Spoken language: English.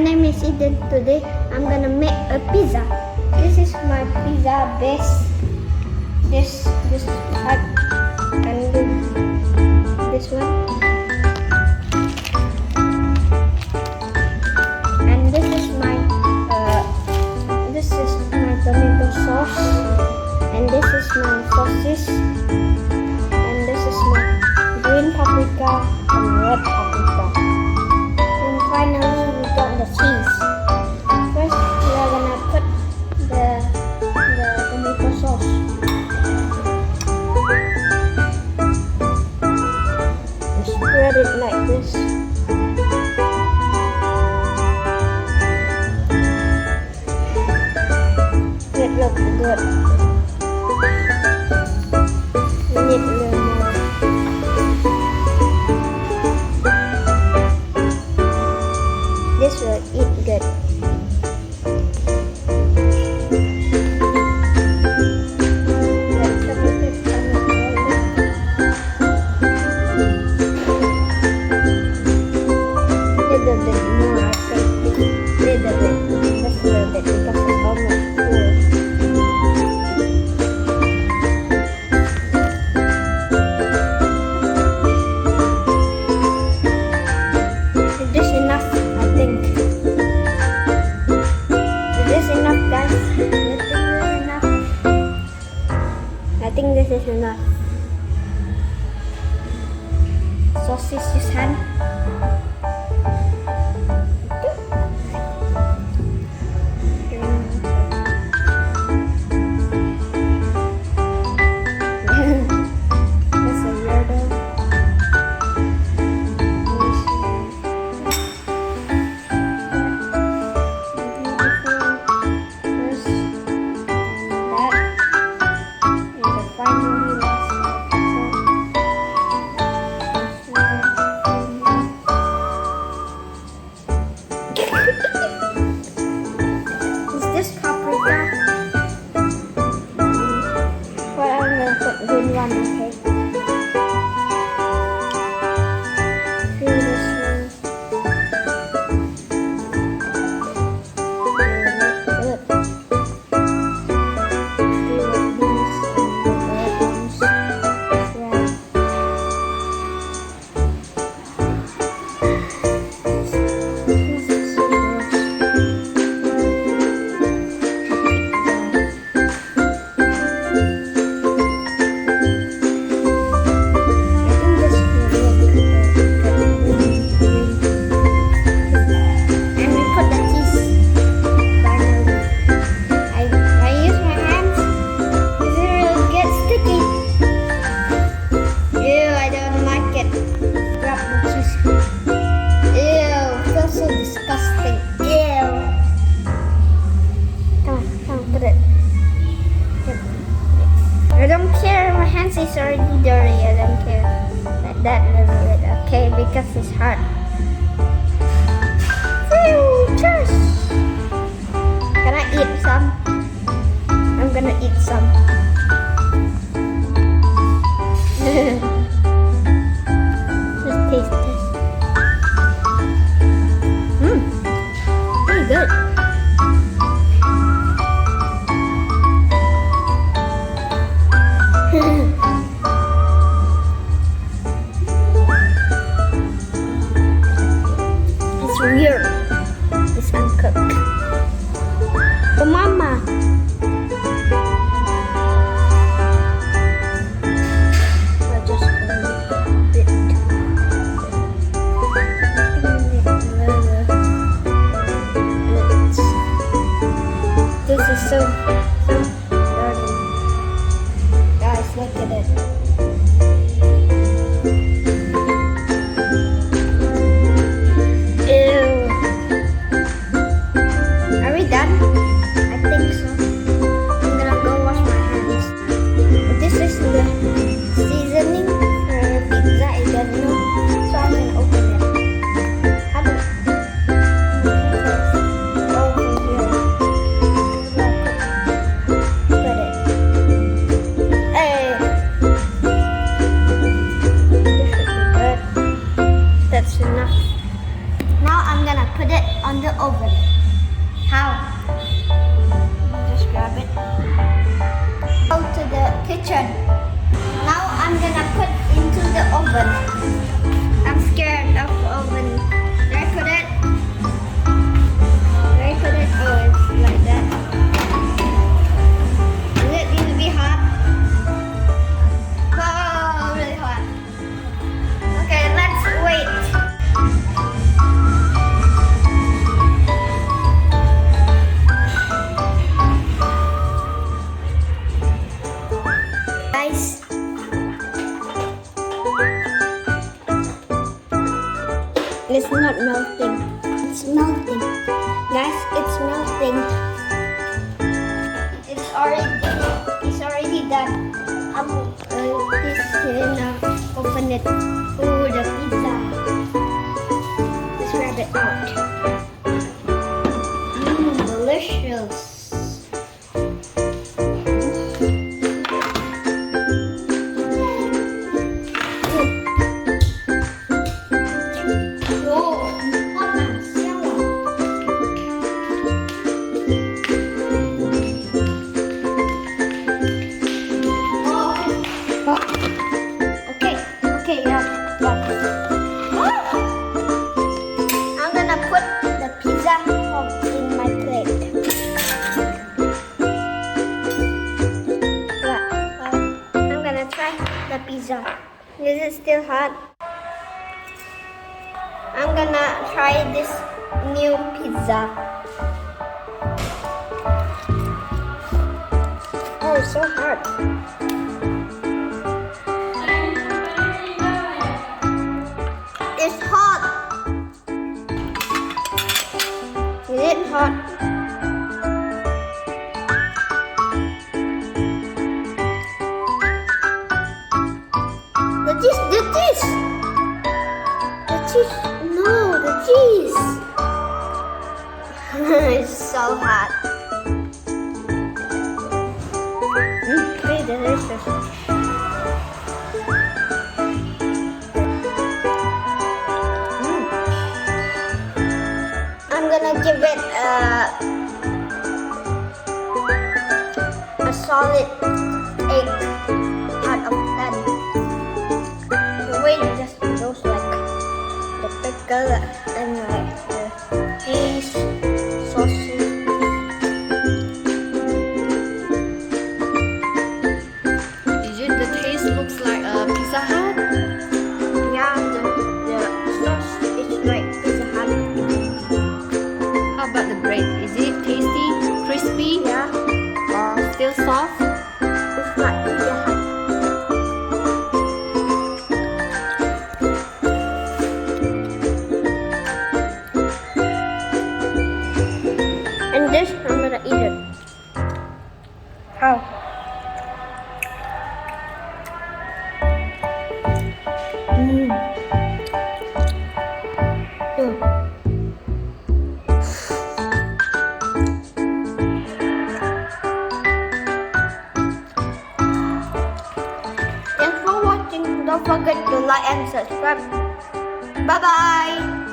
name is Eden. Today I'm gonna make a pizza. This is my pizza base. This part and this one. And this is my tomato sauce. And this is my sausage. And this is my green paprika and red paprika. And finally we got the cheese. First we are gonna put the tomato sauce. We spread it like this. It looks good. We need a little more. This will eat good. Little bit more, I think. Little bit. Just a little bit because it's almost full. Is this enough? I think. Is this enough, guys? You think this is enough? I think this is enough. Sausage hand. Is this paprika? Well, I'm gonna put green one, okay? Fill this one. Good. Fill these and the red ones. Right. I don't care, my hands is already dirty, I don't care. Like that little bit, okay, because it's hard. Cheers! Can I eat some? I'm gonna eat some. Let's taste it. Pretty good. It's weird. It's uncooked. Oh, mama. I'll just put a bit. oven. How? Just grab it. Go to the kitchen. Now I'm gonna put into the oven. I'm scared of oven. Did I put it? Did I put it? Oh, it's like that. Does it need to be hot? Oh, really hot. Okay, let's wait. Guys, it's not melting. It's melting. Guys, it's melting. It's already done. This open it. Oh, the pizza. Let's grab it out. Delicious. Okay, yeah. I'm gonna put the pizza in my plate. I'm gonna try the pizza. Is it still hot? I'm gonna try this new pizza. Oh, it's so hot. It's hot. Is it hot? The cheese. No, the cheese. It's so hot. Pretty delicious. I'm gonna give it a solid 8 out of 10. The way it just goes like the pickle and like the cheese, sausage. Is it the taste looks like a Pizza Hut? Yeah, the sauce is like Pizza Hut. How about the bread? Is it tasty, crispy, Yeah, or still soft? it's like Pizza Hut. And this, I'm gonna eat it. How? Mm. Thanks for watching. Don't forget to like and subscribe. Bye bye.